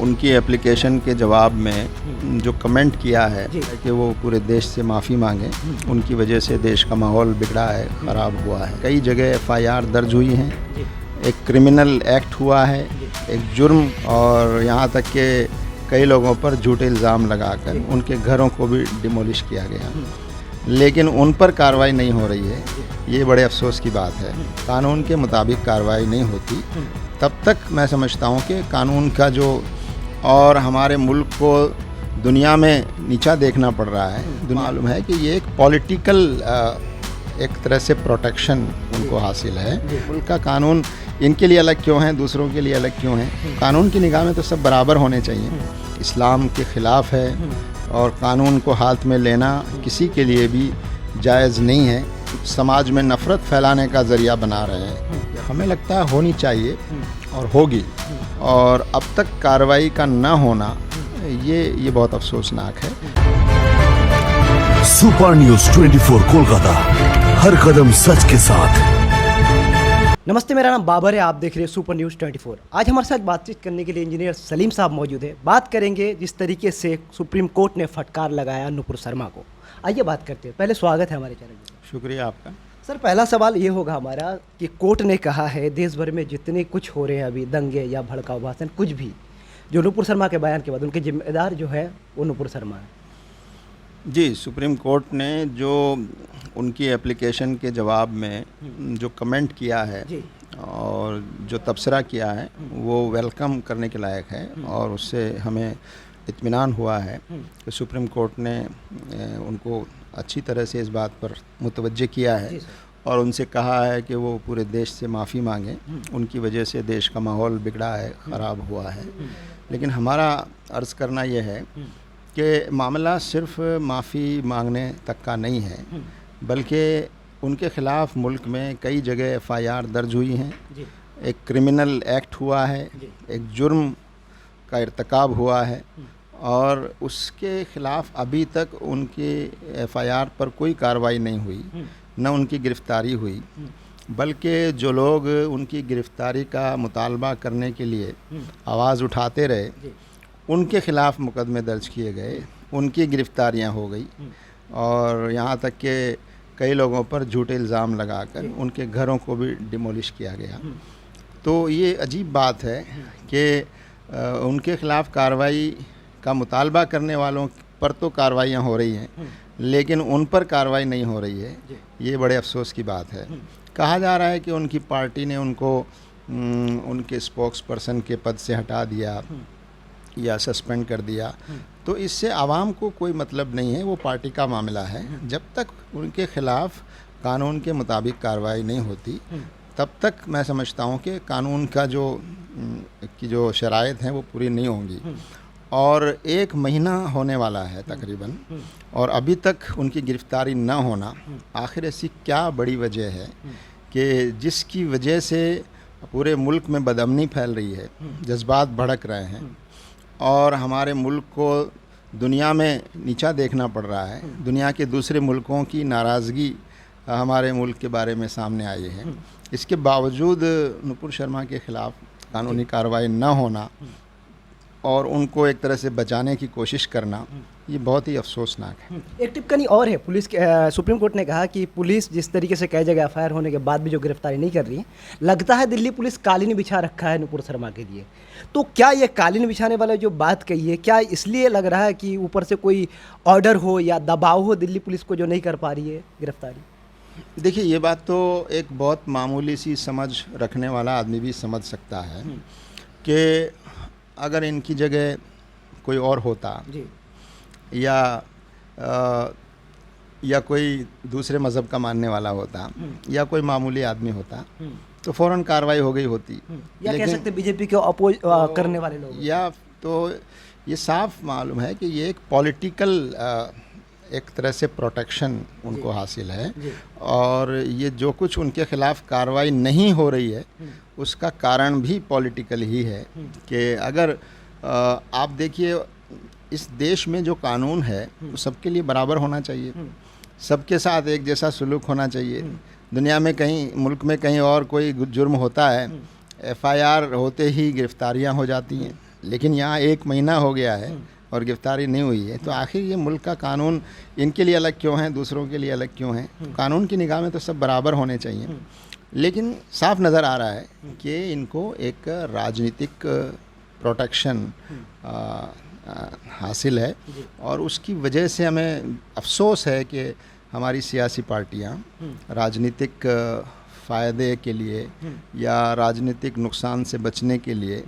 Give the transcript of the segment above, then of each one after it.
उनकी एप्लीकेशन के जवाब में जो कमेंट किया है कि वो पूरे देश से माफ़ी मांगे, उनकी वजह से देश का माहौल बिगड़ा है, ख़राब हुआ है। कई जगह एफआईआर दर्ज हुई हैं, एक क्रिमिनल एक्ट हुआ है, एक जुर्म, और यहाँ तक कि कई लोगों पर झूठे इल्ज़ाम लगाकर उनके घरों को भी डिमोलिश किया गया, लेकिन उन पर कार्रवाई नहीं हो रही है। ये बड़े अफसोस की बात है। कानून के मुताबिक कार्रवाई नहीं होती तब तक मैं समझता हूँ कि कानून का जो और हमारे मुल्क को दुनिया में नीचा देखना पड़ रहा है। मालूम है कि ये एक पॉलिटिकल एक तरह से प्रोटेक्शन उनको हासिल है। मुल्क का कानून इनके लिए अलग क्यों है, दूसरों के लिए अलग क्यों है? कानून की निगाह में तो सब बराबर होने चाहिए। इस्लाम के ख़िलाफ़ है और कानून को हाथ में लेना किसी के लिए भी जायज़ नहीं है। समाज में नफ़रत फैलाने का ज़रिया बना रहे हैं। हमें लगता है होनी चाहिए और होगी, और अब तक कार्रवाई का न होना ये बहुत अफसोसनाक है। सुपर न्यूज़ 24 कोलकाता, हर कदम सच के साथ। नमस्ते, मेरा नाम बाबर है, आप देख रहे हैं सुपर न्यूज़ 24। आज हमारे साथ बातचीत करने के लिए इंजीनियर सलीम साहब मौजूद है। बात करेंगे जिस तरीके से सुप्रीम कोर्ट ने फटकार लगाया नुपुर शर्मा को। आइए बात करते हैं। पहले स्वागत है हमारे चैनल में। शुक्रिया आपका। सर, पहला सवाल ये होगा हमारा कि कोर्ट ने कहा है देश भर में जितने कुछ हो रहे हैं अभी, दंगे या भड़काऊ भाषण कुछ भी, जो नुपुर शर्मा के बयान के बाद उनके जिम्मेदार जो है वो नुपुर शर्मा है। जी, सुप्रीम कोर्ट ने जो उनकी एप्लीकेशन के जवाब में जो कमेंट किया है और जो तबसरा किया है वो वेलकम करने के लायक है, और उससे हमें इत्मीनान हुआ है कि सुप्रीम कोर्ट ने उनको अच्छी तरह से इस बात पर मुतवज्जे किया है और उनसे कहा है कि वो पूरे देश से माफ़ी मांगें, उनकी वजह से देश का माहौल बिगड़ा है, ख़राब हुआ है। लेकिन हमारा अर्ज़ करना यह है कि मामला सिर्फ़ माफ़ी मांगने तक का नहीं है, बल्कि उनके ख़िलाफ़ मुल्क में कई जगह एफआईआर दर्ज हुई हैं, एक क्रिमिनल एक्ट हुआ है, एक जुर्म का इर्तिकाब हुआ है, और उसके ख़िलाफ़ अभी तक उनके एफआईआर पर कोई कार्रवाई नहीं हुई, न उनकी गिरफ़्तारी हुई, बल्कि जो लोग उनकी गिरफ़्तारी का मुतालबा करने के लिए आवाज़ उठाते रहे उनके ख़िलाफ़ मुकदमे दर्ज किए गए, उनकी गिरफ़्तारियां हो गई, और यहाँ तक कि कई लोगों पर झूठे इल्ज़ाम लगाकर उनके घरों को भी डिमोलिश किया गया। तो ये अजीब बात है कि उनके ख़िलाफ़ कार्रवाई का मुतालबा करने वालों पर तो कार्रवाइयाँ हो रही हैं, लेकिन उन पर कार्रवाई नहीं हो रही है। ये बड़े अफसोस की बात है। कहा जा रहा है कि उनकी पार्टी ने उनको उनके स्पोक्स पर्सन के पद से हटा दिया या सस्पेंड कर दिया, तो इससे आवाम को कोई मतलब नहीं है, वो पार्टी का मामला है। जब तक उनके ख़िलाफ़ कानून के मुताबिक कार्रवाई नहीं होती तब तक मैं समझता हूँ कि कानून का जो शराइत हैं वो पूरी नहीं होंगी। और 1 महीना होने वाला है तकरीबन, और अभी तक उनकी गिरफ़्तारी न होना, आखिर ऐसी क्या बड़ी वजह है कि जिसकी वजह से पूरे मुल्क में बदअमनी फैल रही है, जज्बात भड़क रहे हैं, और हमारे मुल्क को दुनिया में नीचा देखना पड़ रहा है। दुनिया के दूसरे मुल्कों की नाराज़गी हमारे मुल्क के बारे में सामने आई है। इसके बावजूद नुपुर शर्मा के ख़िलाफ़ कानूनी कार्रवाई न होना और उनको एक तरह से बचाने की कोशिश करना, ये बहुत ही अफसोसनाक है। एक टिप्पणी और है, पुलिस के सुप्रीम कोर्ट ने कहा कि पुलिस जिस तरीके से कई जगह एफआईआर होने के बाद भी जो गिरफ्तारी नहीं कर रही है, लगता है दिल्ली पुलिस कालीन बिछा रखा है नुपुर शर्मा के लिए। तो क्या ये कालीन बिछाने वाला जो बात कही है, क्या इसलिए लग रहा है कि ऊपर से कोई ऑर्डर हो या दबाव हो दिल्ली पुलिस को जो नहीं कर पा रही है गिरफ्तारी? देखिए, ये बात तो एक बहुत मामूली सी समझ रखने वाला आदमी भी समझ सकता है कि अगर इनकी जगह कोई और होता या कोई दूसरे मज़हब का मानने वाला होता या कोई मामूली आदमी होता तो फ़ौरन कार्रवाई हो गई होती। या कह सकते बीजेपी को अपोज करने वाले लोग, या तो ये साफ मालूम है कि ये एक पॉलिटिकल एक तरह से प्रोटेक्शन उनको हासिल है, और ये जो कुछ उनके ख़िलाफ़ कार्रवाई नहीं हो रही है उसका कारण भी पॉलिटिकल ही है। कि अगर आप देखिए, इस देश में जो कानून है वो सबके लिए बराबर होना चाहिए, सबके साथ एक जैसा सलूक होना चाहिए। दुनिया में कहीं, मुल्क में कहीं और कोई जुर्म होता है, एफआईआर होते ही गिरफ्तारियां हो जाती हैं, लेकिन यहाँ 1 महीना हो गया है और गिरफ्तारी नहीं हुई है, तो आखिर ये मुल्क का कानून इनके लिए अलग क्यों है, दूसरों के लिए अलग क्यों है? तो कानून की निगाह में तो सब बराबर होने चाहिए। लेकिन साफ नज़र आ रहा है कि इनको एक राजनीतिक प्रोटेक्शन हासिल है, और उसकी वजह से हमें अफसोस है कि हमारी सियासी पार्टियां राजनीतिक फ़ायदे के लिए या राजनीतिक नुकसान से बचने के लिए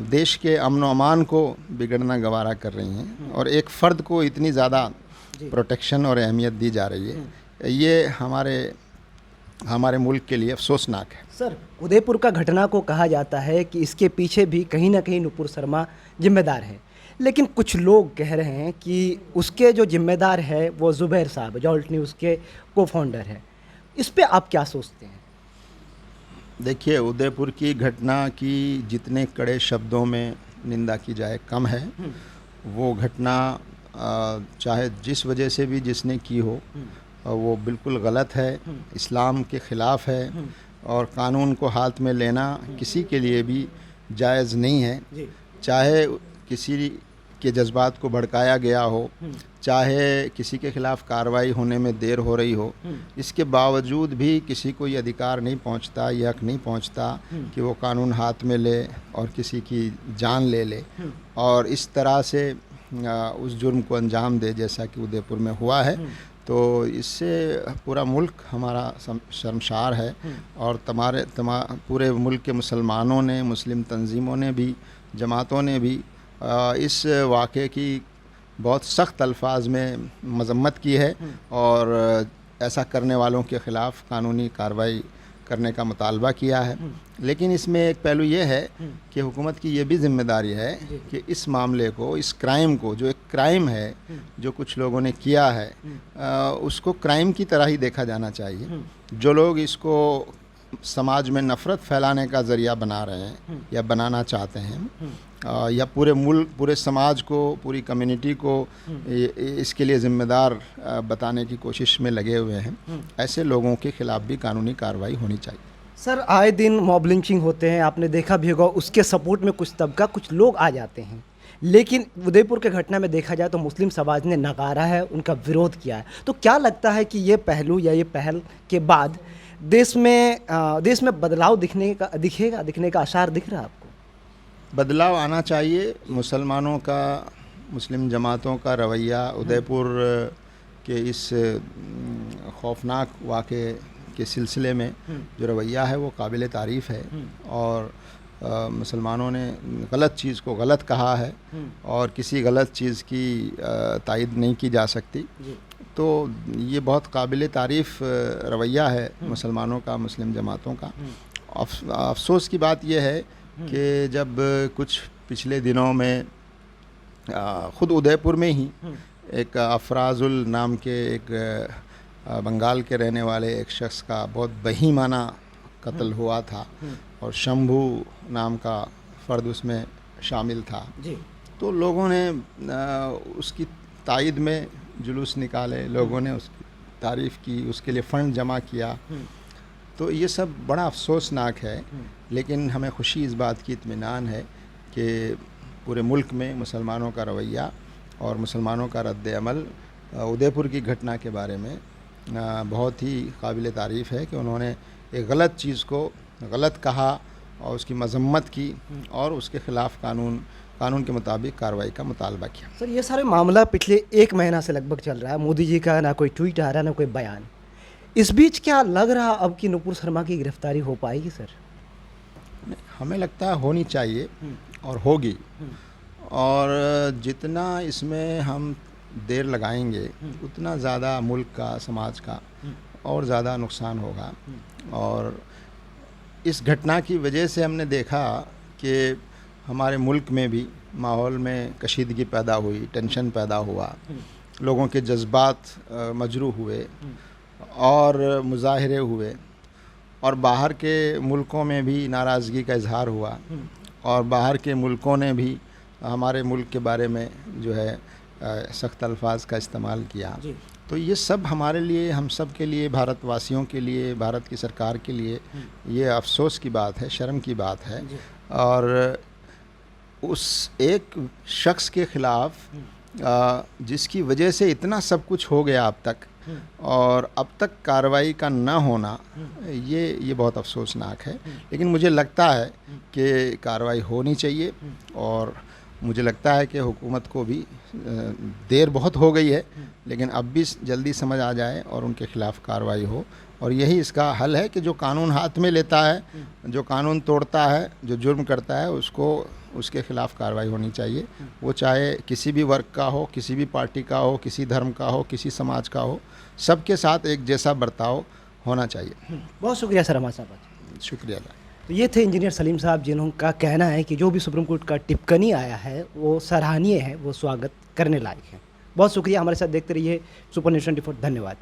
देश के अमन व अमान को बिगड़ना गवारा कर रही हैं, और एक फ़र्द को इतनी ज़्यादा प्रोटेक्शन और अहमियत दी जा रही है। ये हमारे मुल्क के लिए अफसोसनाक है। सर, उदयपुर का घटना को कहा जाता है कि इसके पीछे भी कहीं ना कहीं नुपुर शर्मा जिम्मेदार है, लेकिन कुछ लोग कह रहे हैं कि उसके जो जिम्मेदार है वो ज़ुबैर साहब, जो ऑल्ट न्यूज़ के को फाउंडर है। इस पे आप क्या सोचते हैं? देखिए, उदयपुर की घटना की जितने कड़े शब्दों में निंदा की जाए कम है। वो घटना चाहे जिस वजह से भी जिसने की हो, वो बिल्कुल गलत है, इस्लाम के ख़िलाफ़ है, और कानून को हाथ में लेना किसी के लिए भी जायज़ नहीं है। चाहे किसी के जज्बात को भड़काया गया हो, चाहे किसी के ख़िलाफ़ कार्रवाई होने में देर हो रही हो, इसके बावजूद भी किसी को ये अधिकार नहीं पहुंचता, ये हक़ नहीं पहुंचता कि वो कानून हाथ में ले और किसी की जान ले ले, और इस तरह से उस जुर्म को अंजाम दे जैसा कि उदयपुर में हुआ है। तो इससे पूरा मुल्क हमारा शर्मसार है, और पूरे मुल्क के मुसलमानों ने, मुस्लिम तंजीमों ने भी, जमातों ने भी इस वाक़े की बहुत सख्त अल्फाज में मज़म्मत की है, और ऐसा करने वालों के ख़िलाफ़ कानूनी कार्रवाई करने का मुतालबा किया है। लेकिन इसमें एक पहलू ये है कि हुकूमत की ये भी ज़िम्मेदारी है कि इस मामले को, इस क्राइम को, जो एक क्राइम है जो कुछ लोगों ने किया है, उसको क्राइम की तरह ही देखा जाना चाहिए। जो लोग इसको समाज में नफ़रत फैलाने का ज़रिया बना रहे हैं या बनाना चाहते हैं, या पूरे मुल्क, पूरे समाज को, पूरी कम्युनिटी को इसके लिए ज़िम्मेदार बताने की कोशिश में लगे हुए हैं, ऐसे लोगों के ख़िलाफ़ भी कानूनी कार्रवाई होनी चाहिए। सर, आए दिन मॉब लिंचिंग होते हैं, आपने देखा भी होगा। उसके सपोर्ट में कुछ तबका, कुछ लोग आ जाते हैं, लेकिन उदयपुर के घटना में देखा जाए तो मुस्लिम समाज ने नकारा है, उनका विरोध किया है। तो क्या लगता है कि ये पहलू या ये पहल के बाद देश में बदलाव दिखने का आसार दिख रहा है आपको? बदलाव आना चाहिए। मुसलमानों का, मुस्लिम जमातों का रवैया उदयपुर के इस खौफनाक वाक़े के सिलसिले में जो रवैया है वो काबिल तारीफ़ है, और मुसलमानों ने गलत चीज़ को गलत कहा है, और किसी गलत चीज़ की तायद नहीं की जा सकती। तो ये बहुत काबिल तारीफ़ रवैया है मुसलमानों का, मुस्लिम जमातों का। अफसोस की बात यह है कि जब कुछ पिछले दिनों में ख़ुद उदयपुर में ही एक अफराजुल नाम के एक बंगाल के रहने वाले एक शख्स का बहुत बहीमाना कत्ल हुआ था, और शंभू नाम का फ़र्द उसमें शामिल था जी। तो लोगों ने उसकी तायद में जुलूस निकाले, लोगों ने उसकी तारीफ़ की, उसके लिए फ़ंड जमा किया। तो ये सब बड़ा अफसोसनाक है, लेकिन हमें खुशी इस बात की इत्मीनान है कि पूरे मुल्क में मुसलमानों का रवैया और मुसलमानों का रद्द-ए-अमल उदयपुर की घटना के बारे में बहुत ही काबिल तारीफ़ है कि उन्होंने एक गलत चीज़ को गलत कहा और उसकी मज़म्मत की, और उसके ख़िलाफ़ कानून के मुताबिक कार्रवाई का मुतालबा किया। सर, ये सारे मामला पिछले 1 महीना से लगभग चल रहा है। मोदी जी का ना कोई ट्वीट आ रहा है, ना कोई बयान। इस बीच क्या लग रहा अब कि नुपुर शर्मा की गिरफ्तारी हो पाएगी? सर, हमें लगता है होनी चाहिए और होगी, और जितना इसमें हम देर लगाएंगे उतना ज़्यादा मुल्क का, समाज का और ज़्यादा नुकसान होगा। और इस घटना की वजह से हमने देखा कि हमारे मुल्क में भी माहौल में कशीदगी पैदा हुई, टेंशन पैदा हुआ, लोगों के जज्बात मजरूह हुए और मुजाहरे हुए, और बाहर के मुल्कों में भी नाराज़गी का इजहार हुआ, और बाहर के मुल्कों ने भी हमारे मुल्क के बारे में जो है सख्त अल्फाज का इस्तेमाल किया। तो ये सब हमारे लिए, हम सब के लिए, भारतवासियों के लिए, भारत की सरकार के लिए ये अफसोस की बात है, शर्म की बात है। और उस एक शख्स के खिलाफ जिसकी वजह से इतना सब कुछ हो गया अब तक, और अब तक कार्रवाई का ना होना, ये बहुत अफसोसनाक है। लेकिन मुझे लगता है कि कार्रवाई होनी चाहिए, और मुझे लगता है कि हुकूमत को भी देर बहुत हो गई है, लेकिन अब भी जल्दी समझ आ जाए और उनके ख़िलाफ़ कार्रवाई हो। और यही इसका हल है कि जो कानून हाथ में लेता है, जो कानून तोड़ता है, जो जुर्म करता है, उसके ख़िलाफ़ कार्रवाई होनी चाहिए। वो चाहे किसी भी वर्ग का हो, किसी भी पार्टी का हो, किसी धर्म का हो, किसी समाज का हो, सबके साथ एक जैसा बर्ताव होना चाहिए। बहुत शुक्रिया सर हमारे साथ। शुक्रिया। तो ये थे इंजीनियर सलीम साहब, जिनका कहना है कि जो भी सुप्रीम कोर्ट का टिप्पणी आया है वो सराहनीय है, वो स्वागत करने लायक है। बहुत शुक्रिया, हमारे साथ देखते रहिए सुपर न्यूज़ 24। धन्यवाद।